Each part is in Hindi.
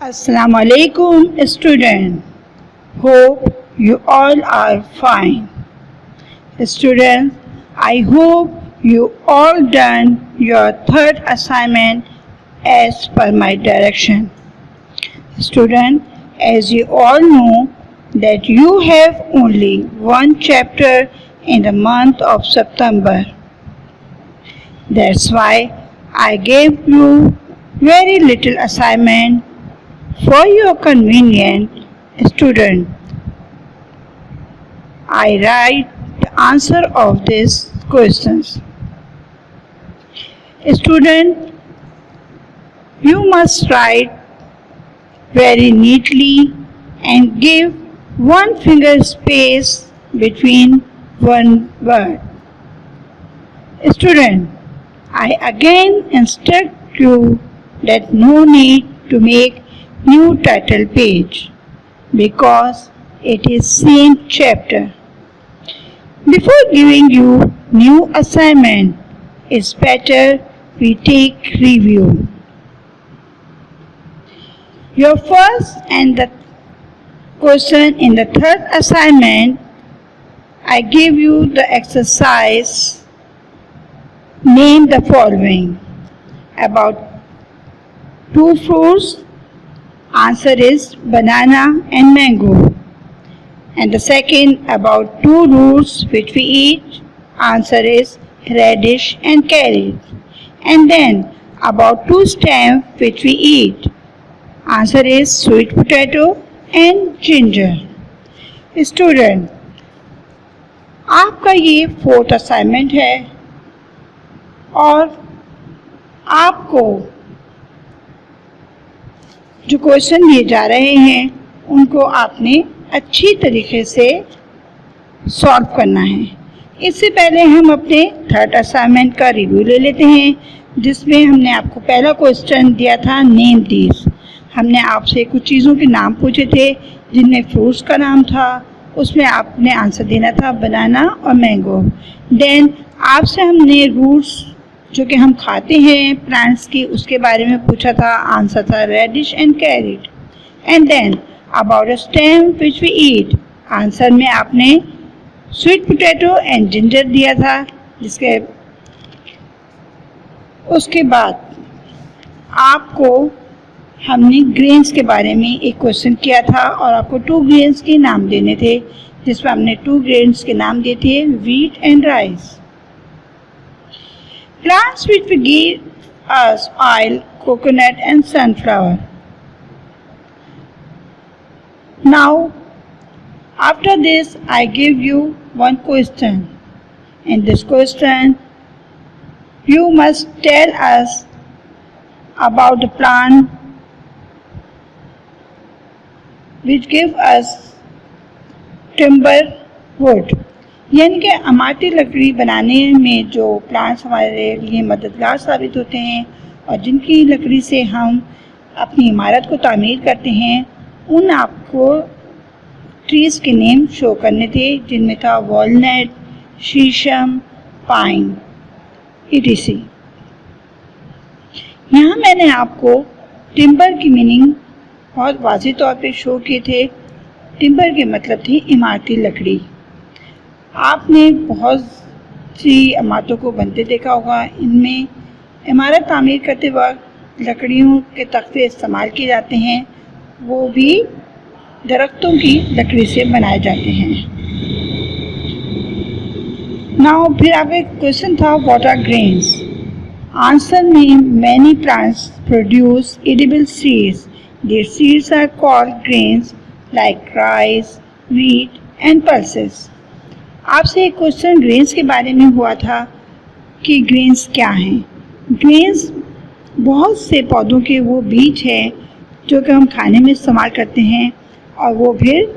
Assalamu alaikum student. Hope you all are fine. Students, I hope you all done your third assignment as per my direction. Student, as you all know that you have only one chapter in the month of September. That's why I gave you very little assignment for your convenience, student. I write the answer of these questions. Student, you must write very neatly and give one finger space between one word. Student, I again instruct you that no need to make new title page because it is same chapter. Before giving you new assignment, it's better we take review. Your first and the question in the third assignment, I give you the exercise. Name the following. About two fruits, answer is banana and mango. And the second, about two roots which we eat, answer is radish and carrot. And then about two stems which we eat, answer is sweet potato and ginger. Student, आपका ये फोर्थ असाइनमेंट है और आपको जो क्वेश्चन दिए जा रहे हैं उनको आपने अच्छी तरीके से सॉल्व करना है। इससे पहले हम अपने थर्ड असाइनमेंट का रिव्यू ले लेते हैं, जिसमें हमने आपको पहला क्वेश्चन दिया था नेम दीज। हमने आपसे कुछ चीज़ों के नाम पूछे थे जिनमें फ्रूट्स का नाम था, उसमें आपने आंसर देना था बनाना और मैंगो। देन आपसे हमने रूट्स जो कि हम खाते हैं प्लांट्स की उसके बारे में पूछा था, आंसर था radish and carrot. And then about a stem which we eat, answer में आपने स्वीट पोटैटो एंड जिंजर दिया था, जिसके उसके बाद आपको हमने ग्रेन्स के बारे में एक क्वेश्चन किया था और आपको टू ग्रेन्स के नाम देने थे, जिसमें हमने टू ग्रेन्स के नाम दिए थे wheat and rice. Plants which give us oil, coconut and sunflower. Now, after this, I give you one question. In this question, you must tell us about the plant which give us timber wood. यानी कि इमारती लकड़ी बनाने में जो प्लांट्स हमारे लिए मददगार साबित होते हैं और जिनकी लकड़ी से हम अपनी इमारत को तामीर करते हैं, उन आपको ट्रीज़ के नेम शो करने थे, जिनमें था वॉलनट, शीशम, पाइन, etc. यहाँ मैंने आपको टिम्बर की मीनिंग बहुत वाज़ेह तौर पे शो किए थे। टिम्बर के मतलब थी इमारती लकड़ी। आपने बहुत सी इमारतों को बनते देखा होगा, इनमें इमारत तामीर करते वक्त लकड़ियों के तख्ते इस्तेमाल किए जाते हैं, वो भी दरख्तों की लकड़ी से बनाए जाते हैं। नाउ फिर आगे क्वेश्चन था व्हाट आर ग्रेन्स। आंसर में many plants produce edible seeds. Their seeds are called grains like rice, wheat and pulses. आपसे एक क्वेश्चन ग्रेन्स के बारे में हुआ था कि ग्रेन्स क्या हैं। ग्रेन्स बहुत से पौधों के वो बीज हैं जो कि हम खाने में इस्तेमाल करते हैं और वो फिर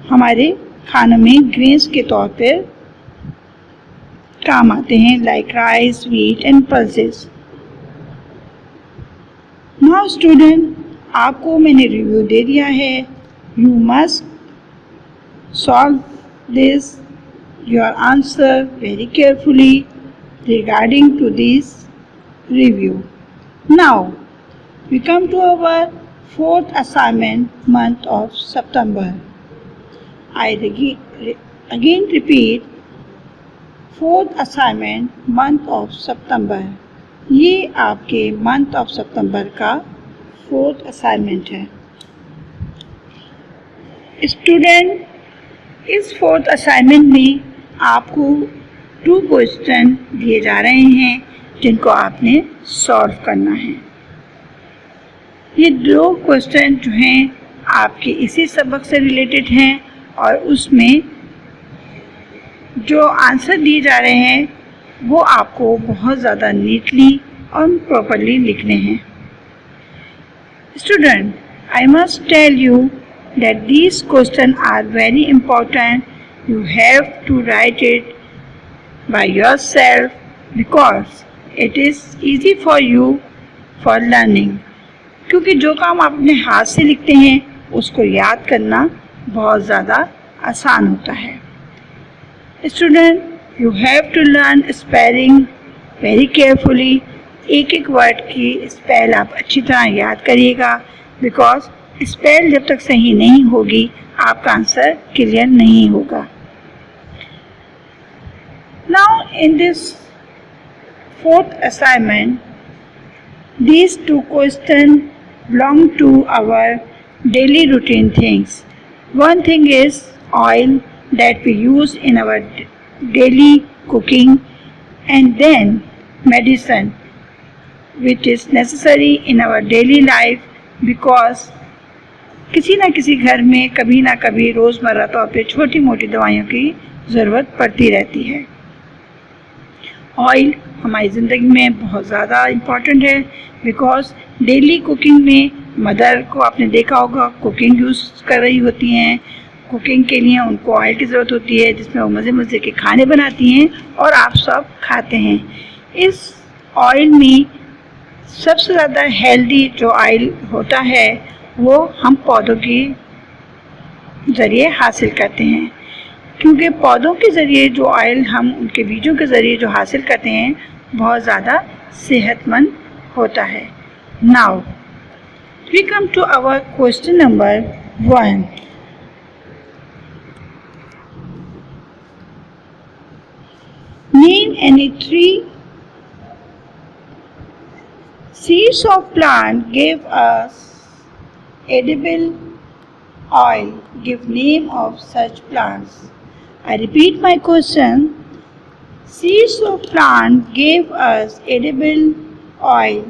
हमारे खानों में ग्रेन्स के तौर पर काम आते हैं, like rice, wheat and pulses. Now student, आपको मैंने रिव्यू दे दिया है। You must solve this your answer very carefully regarding to this review. Now We come to our fourth assignment, month of September. I again repeat, fourth assignment, month of September. ये आपके मंथ ऑफ सितंबर का फोर्थ असाइनमेंट है। स्टूडेंट, इस फोर्थ असाइनमेंट में आपको 2 क्वेश्चन दिए जा रहे हैं जिनको आपने सॉल्व करना है। ये 2 क्वेश्चन जो हैं आपके इसी सबक से रिलेटेड हैं और उसमें जो आंसर दिए जा रहे हैं वो आपको बहुत ज़्यादा नीटली और प्रॉपरली लिखने हैं। Student, I must tell you that these questions are very important. You have to write it by yourself because it is easy for you for learning. क्योंकि जो काम आप अपने हाथ से लिखते हैं उसको याद करना बहुत ज़्यादा आसान होता है। Student, you have to learn spelling very carefully. एक वर्ड की स्पेल आप अच्छी तरह याद करिएगा बिकॉज स्पेल जब तक सही नहीं होगी आपका आंसर क्लियर नहीं होगा। Now in this fourth assignment, these 2 questions belong to our daily routine things. One thing is oil that we use in our daily cooking, and then medicine which is necessary in our daily life because किसी ना किसी घर में कभी ना कभी रोज़मर्रा तौर पे छोटी मोटी दवाइयों की ज़रूरत पड़ती रहती है। ऑयल हमारी ज़िंदगी में बहुत ज़्यादा इम्पॉर्टेंट है बिकॉज डेली कुकिंग में मदर को आपने देखा होगा कुकिंग यूज़ कर रही होती हैं। कुकिंग के लिए उनको ऑयल की ज़रूरत होती है जिसमें वो मज़े मज़े के खाने बनाती हैं और आप सब खाते हैं। इस ऑयल में सबसे ज़्यादा हेल्दी जो ऑयल होता है वो हम पौधों के ज़रिए हासिल करते हैं क्योंकि पौधों के ज़रिए जो ऑयल हम उनके बीजों के ज़रिए जो हासिल करते हैं बहुत ज़्यादा सेहतमंद होता है। Now we come to our question number 1. Name any 3 seeds of plant give us edible oil. Give name of such plants. I repeat my question. Seeds of plant give us edible oil.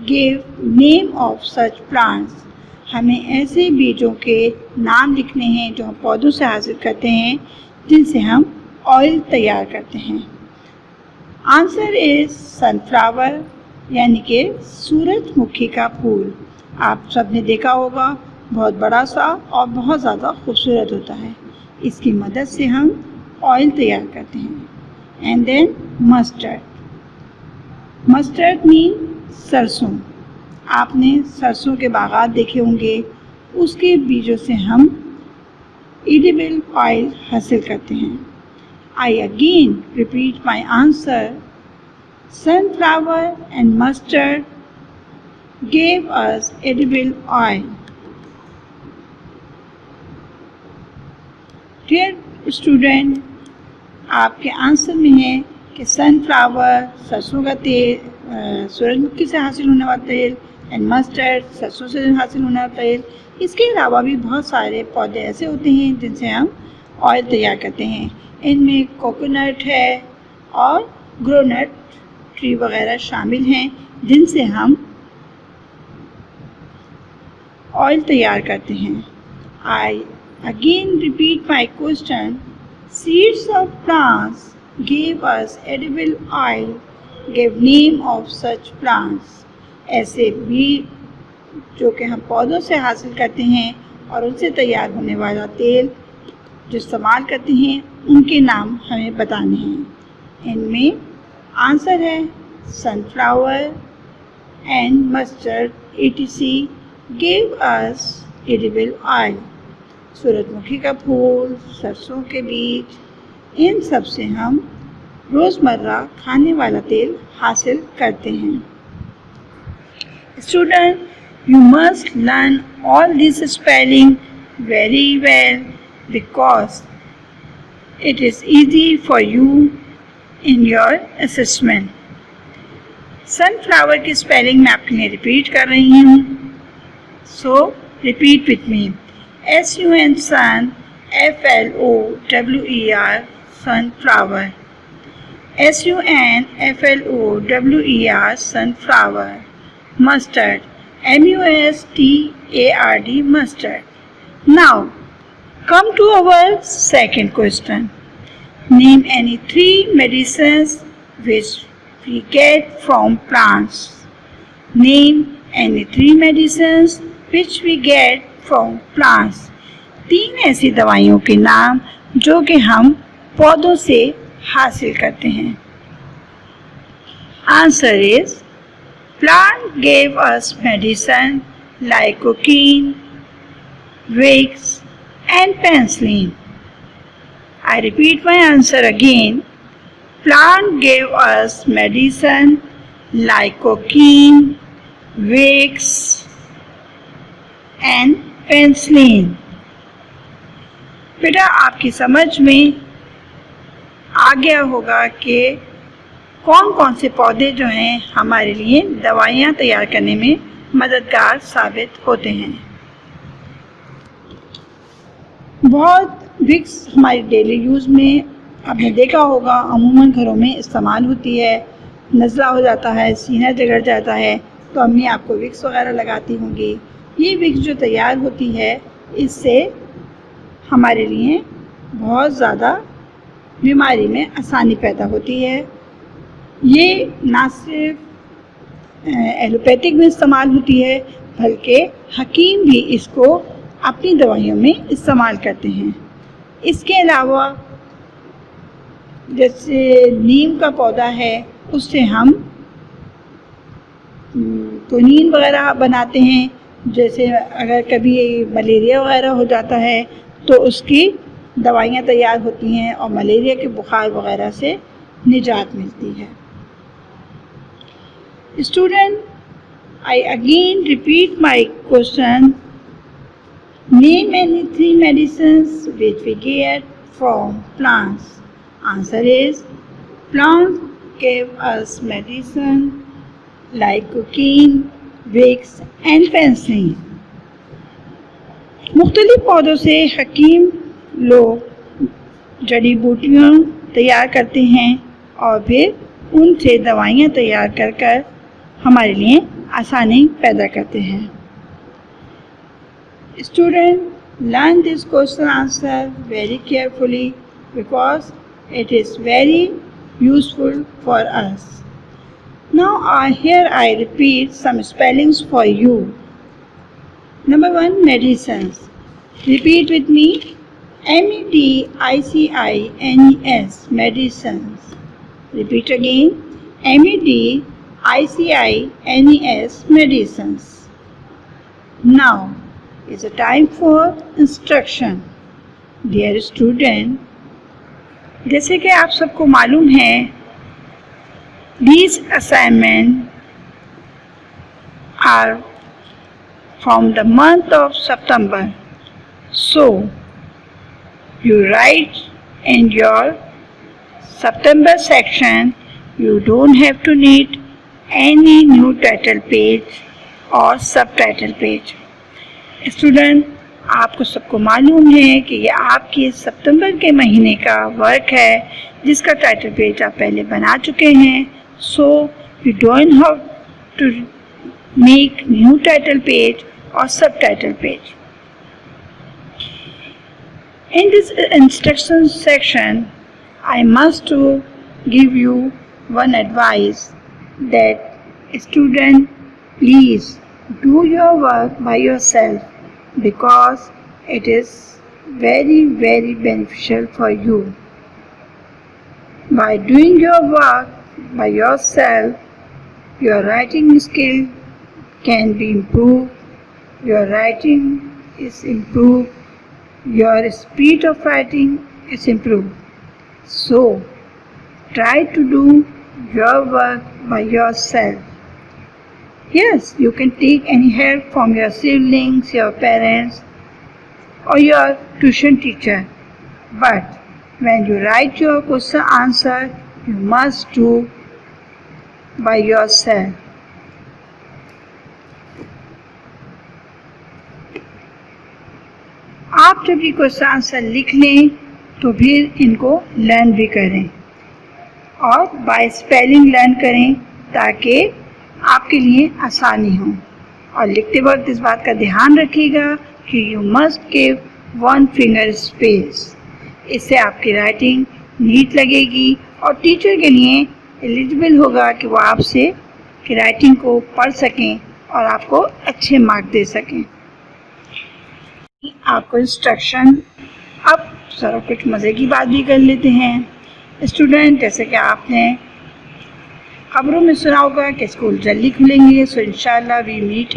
Give name of such plants. हमें ऐसे बीजों के नाम लिखने हैं जो हम पौधों से हासिल करते हैं जिनसे हम ऑयल तैयार करते हैं। आंसर इज सनफ्लावर यानी कि सूरजमुखी का फूल। आप सब ने देखा होगा बहुत बड़ा सा और बहुत ज़्यादा खूबसूरत होता है। इसकी मदद से हम ऑयल तैयार करते हैं। एंड देन मस्टर्ड मीन सरसों। आपने सरसों के बागात देखे होंगे, उसके बीजों से हम एडिबल ऑयल हासिल करते हैं। I again repeat my answer. Sunflower and mustard gave us edible oil. Dear student, आपके आंसर में है कि सनफ्लावर सरसों का तेल, सूरजमुखी से हासिल होने वाला तेल, एंड मस्टर्ड सरसों से हासिल होने वाला तेल। इसके अलावा भी बहुत सारे पौधे ऐसे होते हैं जिनसे हम ऑयल तैयार करते हैं। इनमें कोकोनट है और ग्रोनट ट्री वगैरह शामिल हैं जिनसे हम ऑयल तैयार करते हैं। I again repeat my question. Seeds of plants give us edible oil. Give name of such plants. ऐसे बीज जो कि हम पौधों से हासिल करते हैं और उनसे तैयार होने वाला तेल जो इस्तेमाल करते हैं उनके नाम हमें बताने हैं। इनमें आंसर है sunflower and mustard etc give us edible oil. सूरजमुखी का फूल, सरसों के बीज, इन सब से हम रोज़मर्रा खाने वाला तेल हासिल करते हैं। Student, you must learn all this spelling very well because it is easy for you in your assessment. Sunflower की स्पेलिंग मैं आपके लिए रिपीट कर रही हूँ. So repeat with me. S-U-N sun, F-L-O-W-E-R sunflower. S-U-N-F-L-O-W-E-R sunflower. Mustard, M-U-S-T-A-R-D mustard. Now come to our second question. Name any 3 medicines which we get from plants. Name any 3 medicines which we get from plants. 3 ऐसी दवाइयों के नाम जो कि हम पौधों से हासिल करते हैं. Answer is plant gave us medicine like cocaine, Vicks and penicillin. I repeat my answer again. Plant gave us medicine like cocaine, Vicks and penicillin. बेटा आपकी समझ में आ गया होगा कि कौन कौन से पौधे जो हैं हमारे लिए दवाइयाँ तैयार करने में मददगार साबित होते हैं. बहुत विक्स हमारे डेली यूज़ में आपने देखा होगा अमूमन घरों में इस्तेमाल होती है. नज़ला हो जाता है, सीना जगड़ जाता है तो अम्मी आपको विक्स वगैरह लगाती होंगी. ये विक्स जो तैयार होती है इससे हमारे लिए बहुत ज़्यादा बीमारी में आसानी पैदा होती है. ये ना सिर्फ एलोपैथिक में इस्तेमाल होती है बल्कि हकीम भी इसको अपनी दवाइयों में इस्तेमाल करते हैं. इसके अलावा जैसे नीम का पौधा है उससे हम क्विनीन वगैरह बनाते हैं. जैसे अगर कभी मलेरिया वगैरह हो जाता है तो उसकी दवाइयाँ तैयार होती हैं और मलेरिया के बुखार वगैरह से निजात मिलती है. Student, I again repeat my question. Name any 3 medicines which we get from plants. Answer is plants give us medicine like cocaine, Vicks and penicillin. मुख्तलिफ पौधों से हकीम लोग जड़ी बूटियाँ तैयार करते हैं और फिर उनसे दवाइयाँ तैयार कर कर हमारे लिए आसानी पैदा करते हैं. Student, learn this question answer very carefully because it is very useful for us. Now here I repeat some spellings for you. Number 1, medicines. Repeat with me. M-E-D-I-C-I-N-E-S, medicines. Repeat again. M-E-D-I-C-I-N-E-S, medicines. Now is a time for instruction. Dear student, जैसे कि आप सबको मालूम है these assignments are from the month of September. So you write in your September section. You don't have to need any new title page or subtitle page. Student, आपको सबको मालूम है कि ये आपके सितंबर के महीने का वर्क है जिसका टाइटल पेज आप पहले बना चुके हैं. So you don't have to make new title page or subtitle page. In this instruction section, I must to give you one advice that student, please do your work by yourself because it is very beneficial for you. By doing your work by yourself, your writing skill can be improved, your writing is improved, your speed of writing is improved. So try to do your work by yourself. Yes, you can take any help from your siblings, your parents, or your tuition teacher. But when you write your question answer, you must do by yourself. आप जब ये क्वेश्चन आंसर लिख लें तो फिर इनको लर्न भी करें और बाय स्पेलिंग लर्न करें ताकि आपके लिए आसानी हो। और लिखते वक्त इस बात का ध्यान रखिएगा कि you must give 1 finger space. इससे आपकी राइटिंग नीट लगेगी और टीचर के लिए एलिजिबल होगा कि वो आपसे की राइटिंग को पढ़ सकें और आपको अच्छे मार्क दे सकें। आपको इंस्ट्रक्शन। अब सर कुछ मज़े की बात भी कर लेते हैं। स्टूडेंट, जैसे कि आपने खबरों में सुना होगा कि स्कूल जल्दी खुलेंगे, सो इंशाल्लाह वी मीट